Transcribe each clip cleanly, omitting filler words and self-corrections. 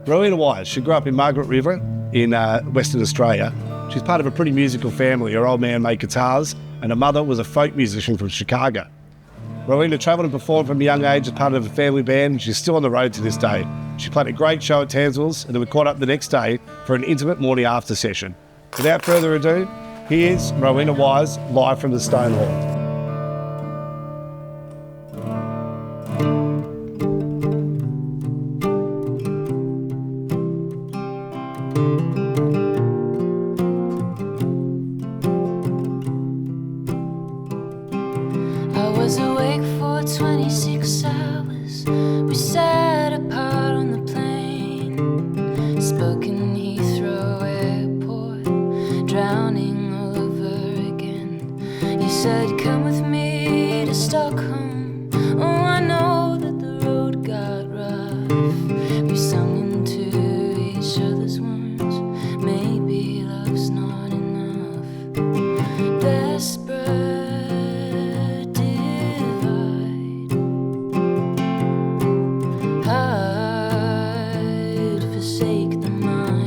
Rowena Wise, she grew up in Margaret River in Western Australia. She's part of a pretty musical family. Her old man made guitars and her mother was a folk musician from Chicago. Rowena travelled and performed from a young age as part of a family band, and she's still on the road to this day. She played a great show at Townsville's, and then we caught up the next day for an intimate morning after session. Without further ado, here's Rowena Wise live from the Stone Hall. Forsake the mind.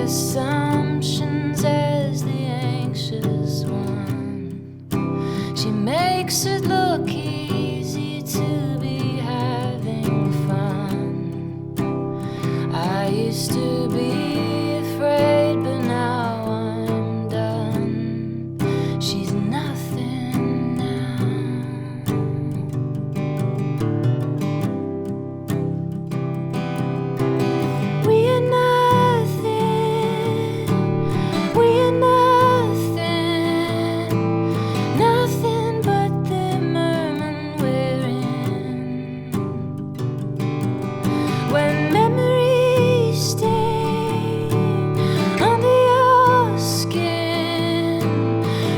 assumptions as the anxious one. She makes it look easy to be having fun. I used to be afraid, but now I'm done. She's nothing now. We are nothing. We are nothing. Nothing but the moment we're in. When memories stay under your skin,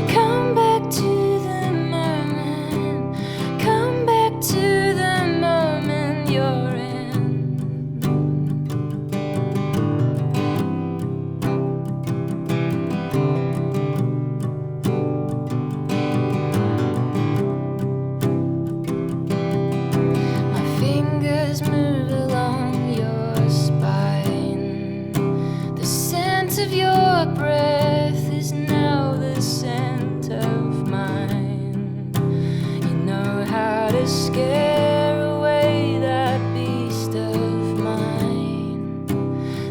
come back to the moment. Come back to the moment you're in. My fingers move along your spine. The scent of your breath is now the scent of mine. You know how to scare away that beast of mine,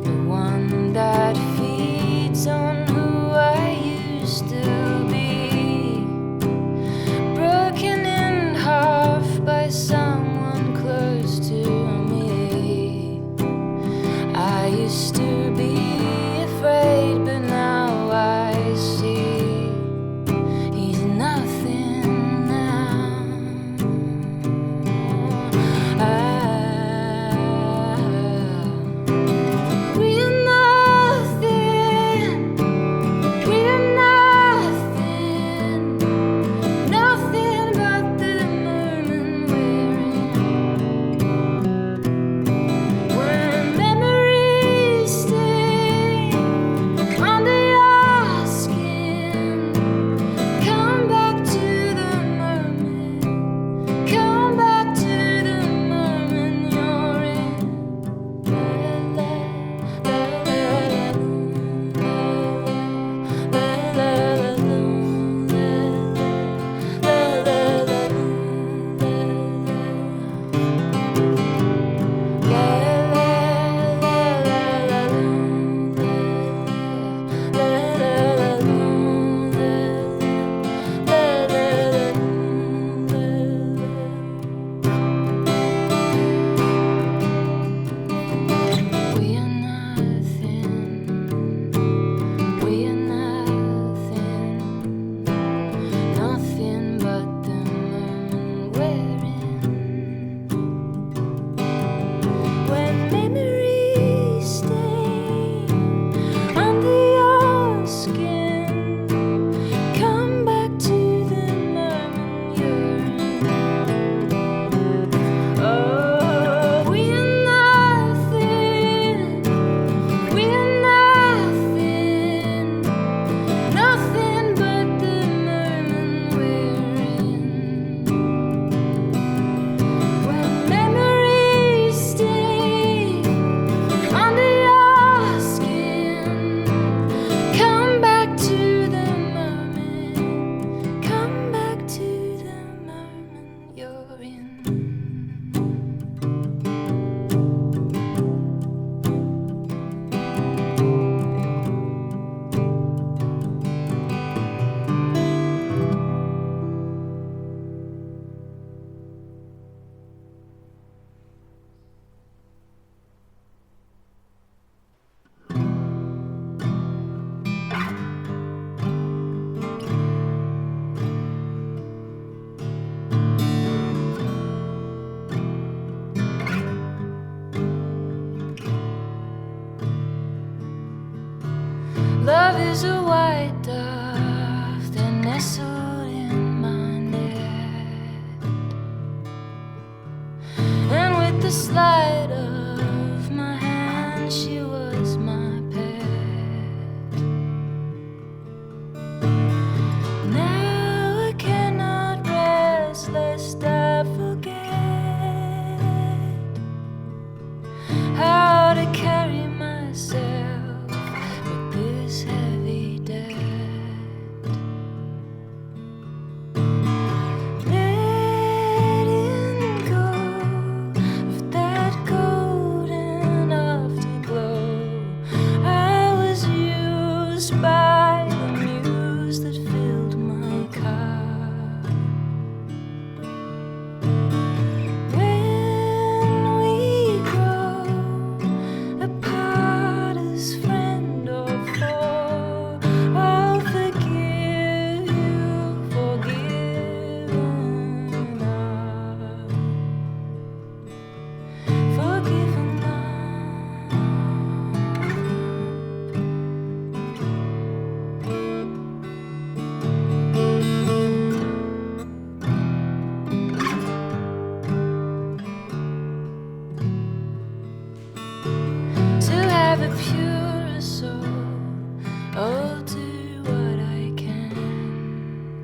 the one that feeds on who I used to be, broken in half by someone close to me. I used to be afraid, but now I see he's nothing now. We are nothing. We are nothing. Nothing but the moment we're in. When memories stay under your skin, come back to the moment. Come back to the moment you're in. La la la la la la We are nothing. We are nothing. Nothing but the moment we're in. When memories stay under your skin, come back to the moment you're in. Oh, we are nothing. We are nothing. Nothing but the moment we're in. When memories stay under your skin, come back to the moment. Come back to the moment you're in. Love is a white dove that nestled in my net, and with the slide of my hand, she was my pet. Now I cannot rest lest I forget how to carry myself. But the purest soul. I'll do what I can,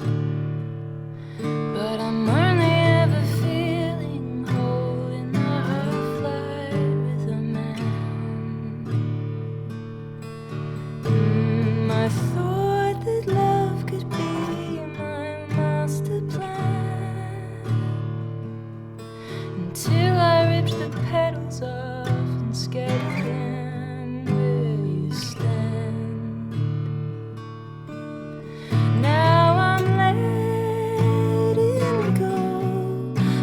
but I'm only ever feeling whole in a half-light with a man. I thought that love could be my master plan, until I ripped the petals off and scattered them where you stand. Now I'm letting go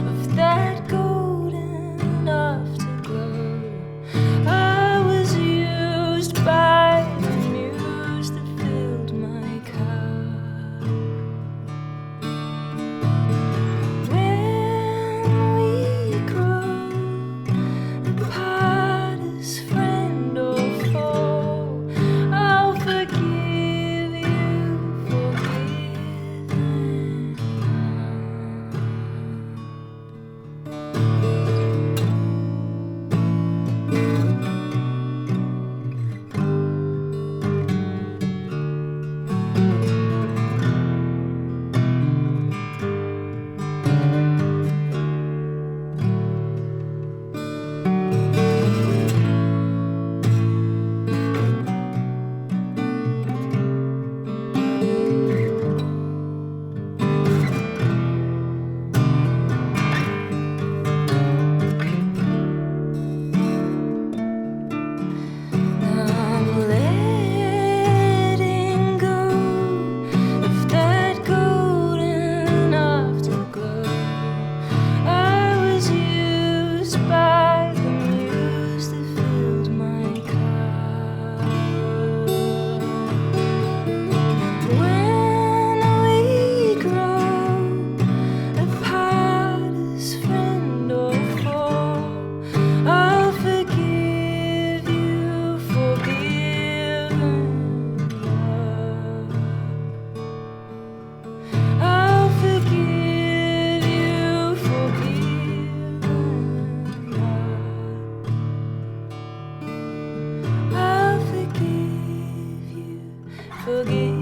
of that golden afterglow. I was used by the muse that filled my cup. When we grow apart as friend or foe, I'll forgive you for giving I'm letting go of that golden afterglow. I was used by the muse that filled my cup. When we grow apart as friend or foe, I'll forgive you for giving love. I'll forgive you for giving love. I'll forgive you for giving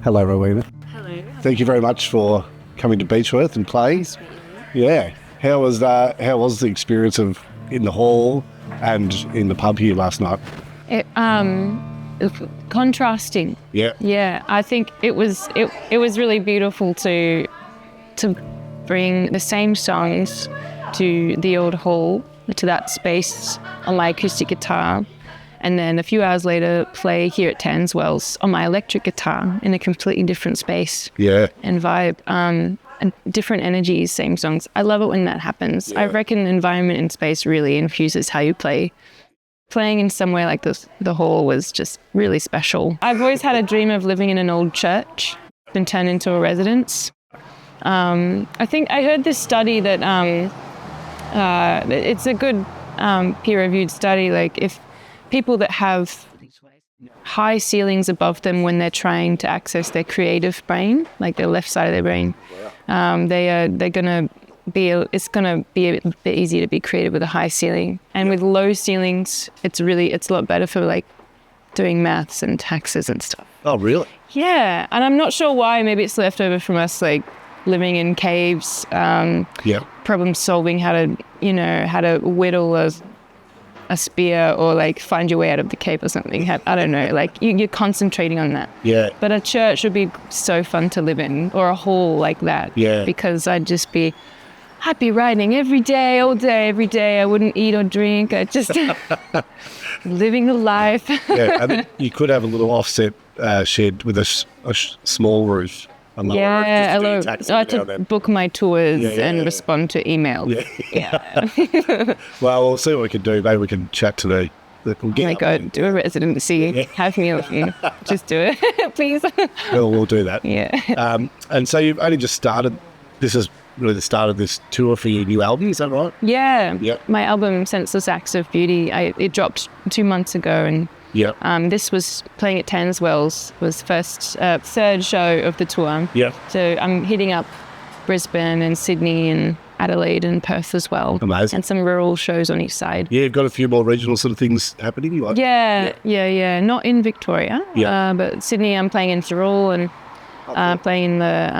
Hello, Rowena. Hello. Thank you very much for coming to Beechworth and playing. Yeah. How was the experience of in the hall and in the pub here last night? Contrasting. Yeah. Yeah, I think it was really beautiful to bring the same songs to the old hall, to that space on my acoustic guitar, and then a few hours later play here at Tanswell's on my electric guitar in a completely different space Yeah. and vibe. And different energies, same songs. I love it when that happens. I reckon environment and space really infuses how you play. Playing in somewhere like this, the hall, was just really special. I've always had a dream of living in an old church, been turned into a residence. I think I heard this study that it's a good peer-reviewed study. Like, if people that have high ceilings above them when they're trying to access their creative brain, like their left side of their brain, it's gonna be a bit easier to be creative with a high ceiling. And with low ceilings, it's a lot better for like doing maths and taxes and stuff. Oh, really? Yeah, and I'm not sure why. Maybe it's left over from us, like living in caves. Problem solving, how to whittle a spear or like find your way out of the cave or something. I don't know. Like you're concentrating on that. Yeah. But a church would be so fun to live in, or a hall like that. Yeah. Because I'd be writing every day, all day, every day. I wouldn't eat or drink. I just living the life. Yeah. I think you could have a little offset shed with a small roof. I like to book my tours and respond to email. Yeah. Well, we'll see what we can do. Maybe we can chat today. We'll get oh my God, do a residency. Have me, just do it, please. We'll do that. Yeah. And so you've only just started. This is really the start of this tour for your new album. Is that right? Yeah. Yep. My album, Senseless Acts of Beauty, it dropped 2 months ago, and this was playing at Tanswell's, was third show of the tour. Yeah. So I'm hitting up Brisbane and Sydney and Adelaide and Perth as well. Amazing. And some rural shows on each side. Yeah, you've got a few more regional sort of things happening. Yeah. Not in Victoria, but Sydney I'm playing in Thirroul and playing in the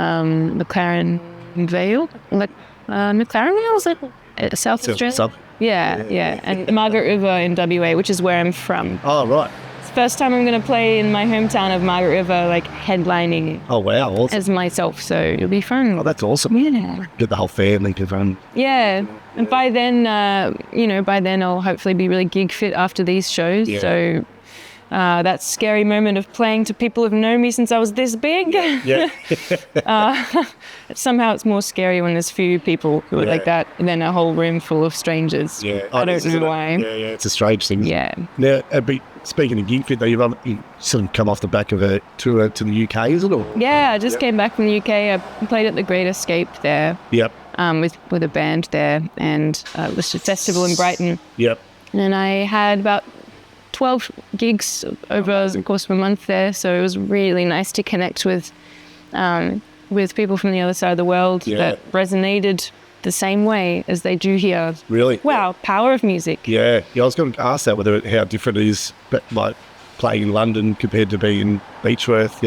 McLaren Vale. McLaren Vale, is it? South Australia? Yeah. And Margaret River in WA, which is where I'm from. Oh, right. It's the first time I'm going to play in my hometown of Margaret River, like headlining Oh, wow. Awesome. as myself. So it'll be fun. Oh, that's awesome. Yeah. Get the whole family to fun. Yeah. And by then, I'll hopefully be really gig fit after these shows. Yeah. So that scary moment of playing to people who've known me since I was this big. Yeah. Somehow it's more scary when there's few people who are like that than a whole room full of strangers. Yeah. I don't know why. Yeah, it's a strange thing. Yeah. Now, speaking of gig fit, though, you sort of come off the back of a tour to the UK, is it? Or? Yeah, I just came back from the UK. I played at the Great Escape there. Yep. With a band there, and it was a festival in Brighton. Yep. And I had about 12 gigs over the course of a month there, so it was really nice to connect with people from the other side of the world that resonated the same way as they do here. Really? Wow, power of music. Yeah. I was going to ask that, how different it is, like playing in London compared to being in Beechworth.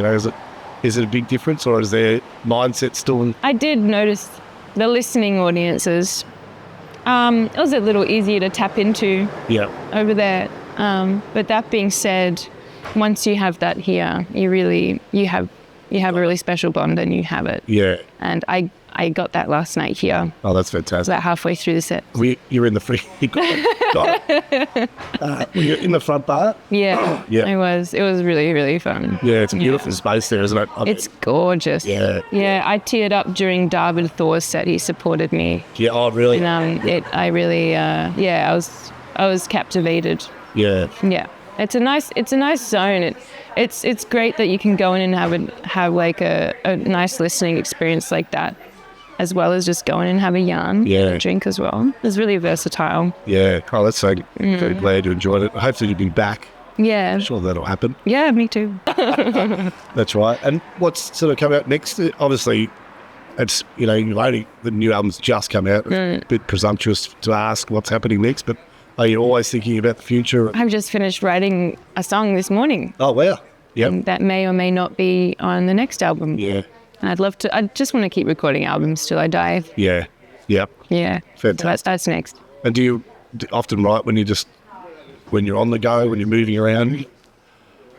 Is it a big difference, or is their mindset still? I did notice the listening audiences. It was a little easier to tap into over there. But that being said, once you have that here, you have a really special bond, and you have it. Yeah. And I got that last night here. Oh, that's fantastic. About halfway through the set. You're in the free. Got it. You're in the front bar. Yeah. Yeah. It was really, really fun. Yeah, it's a beautiful space there, isn't it? It's gorgeous. Yeah. Yeah, I teared up during David Thor's set. He supported me. Yeah. Oh, really? And I was captivated. Yeah. Yeah. It's a nice zone. It's great that you can go in and have like a nice listening experience like that, as well as just go in and have a yarn and drink as well. It's really versatile. Yeah. Oh, that's so very glad you enjoyed it. Hopefully you'll be back. Yeah. I'm sure that'll happen. Yeah, me too. That's right. And what's sort of come out next? Obviously, it's, the new album's just come out. It's a bit presumptuous to ask what's happening next, but are you always thinking about the future? I've just finished writing a song this morning. Oh, wow. Yep. And that may or may not be on the next album. Yeah. And I just want to keep recording albums till I die. Yeah. Yep. Yeah. Fantastic. So that's next. And do you often write when you're on the go, when you're moving around?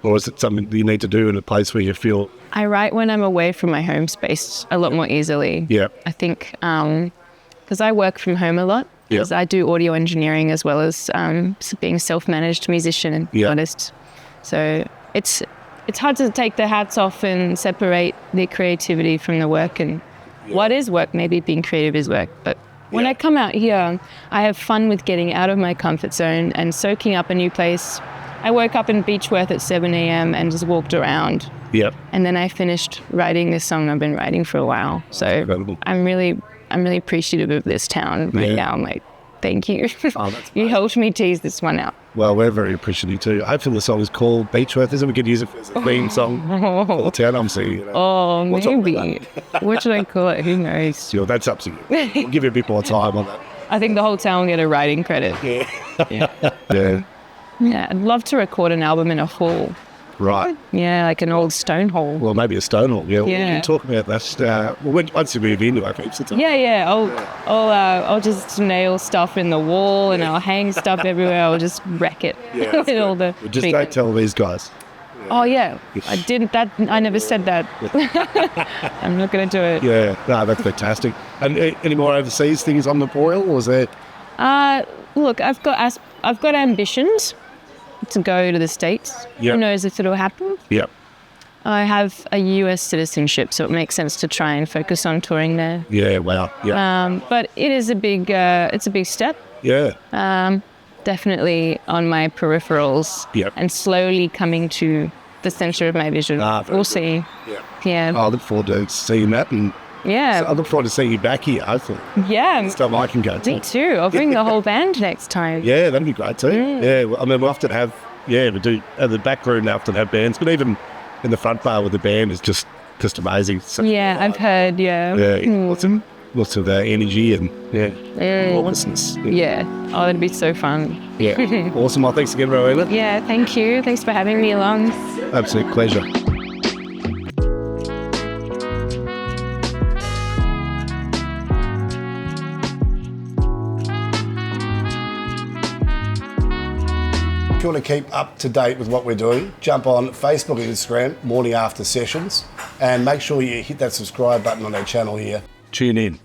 Or is it something that you need to do in a place where you feel... I write when I'm away from my home space a lot more easily. Yeah. I think because I work from home a lot. Because I do audio engineering as well as being a self-managed musician and artist. So it's hard to take the hats off and separate the creativity from the work. And what is work? Maybe being creative is work. But when I come out here, I have fun with getting out of my comfort zone and soaking up a new place. I woke up in Beechworth at 7 a.m. and just walked around. Yep. And then I finished writing this song I've been writing for a while. So incredible. I'm really appreciative of this town right now. I'm like, thank you. You helped me tease this one out. Well, we're very appreciative too. Hopefully the song is called Beechworth, isn't it? We could use it as a theme song for the town. I'm seeing. Oh, maybe. What should I call it? Who knows? Sure, that's up to you. We'll give you a bit more time on that. I think the whole town will get a writing credit. Yeah. Yeah, I'd love to record an album in a hall. Right. Yeah, like an old stone hall. Well, maybe a stone hall. Yeah. We can talk about that. Once you move into it, I'll just nail stuff in the wall and I'll hang stuff everywhere. I'll just wreck it. Yeah. Just don't tell these guys. Oh yeah, I didn't. I never said that. I'm not going to do it. Yeah. No, that's fantastic. And any more overseas things on the boil, or is there? Look, I've got ambitions to go to the States. Yep. Who knows if it'll happen? Yep. I have a US citizenship, so it makes sense to try and focus on touring there. Yeah, wow. Yeah. But it is a big step. Yeah. Definitely on my peripherals. Yep. And slowly coming to the centre of my vision. We'll see. Yeah. Yeah. I look forward to seeing that, and Yeah. So I look forward to seeing you back here, hopefully. Yeah. Stuff I can go to. Me too. I'll bring the whole band next time. Yeah, that'd be great too. Yeah, well, I mean, we often have, we do, at the back room, they often have bands, but even in the front bar with the band is just amazing. So, Yeah, I've heard, yeah. Lots of energy and, awesomeness. Yeah. Oh, that'd be so fun. Yeah. Awesome. Well, thanks again, Rowena. Yeah, thank you. Thanks for having me along. Absolute pleasure. If you want to keep up to date with what we're doing, jump on Facebook and Instagram, Morning After Sessions, and make sure you hit that subscribe button on our channel here. Tune in.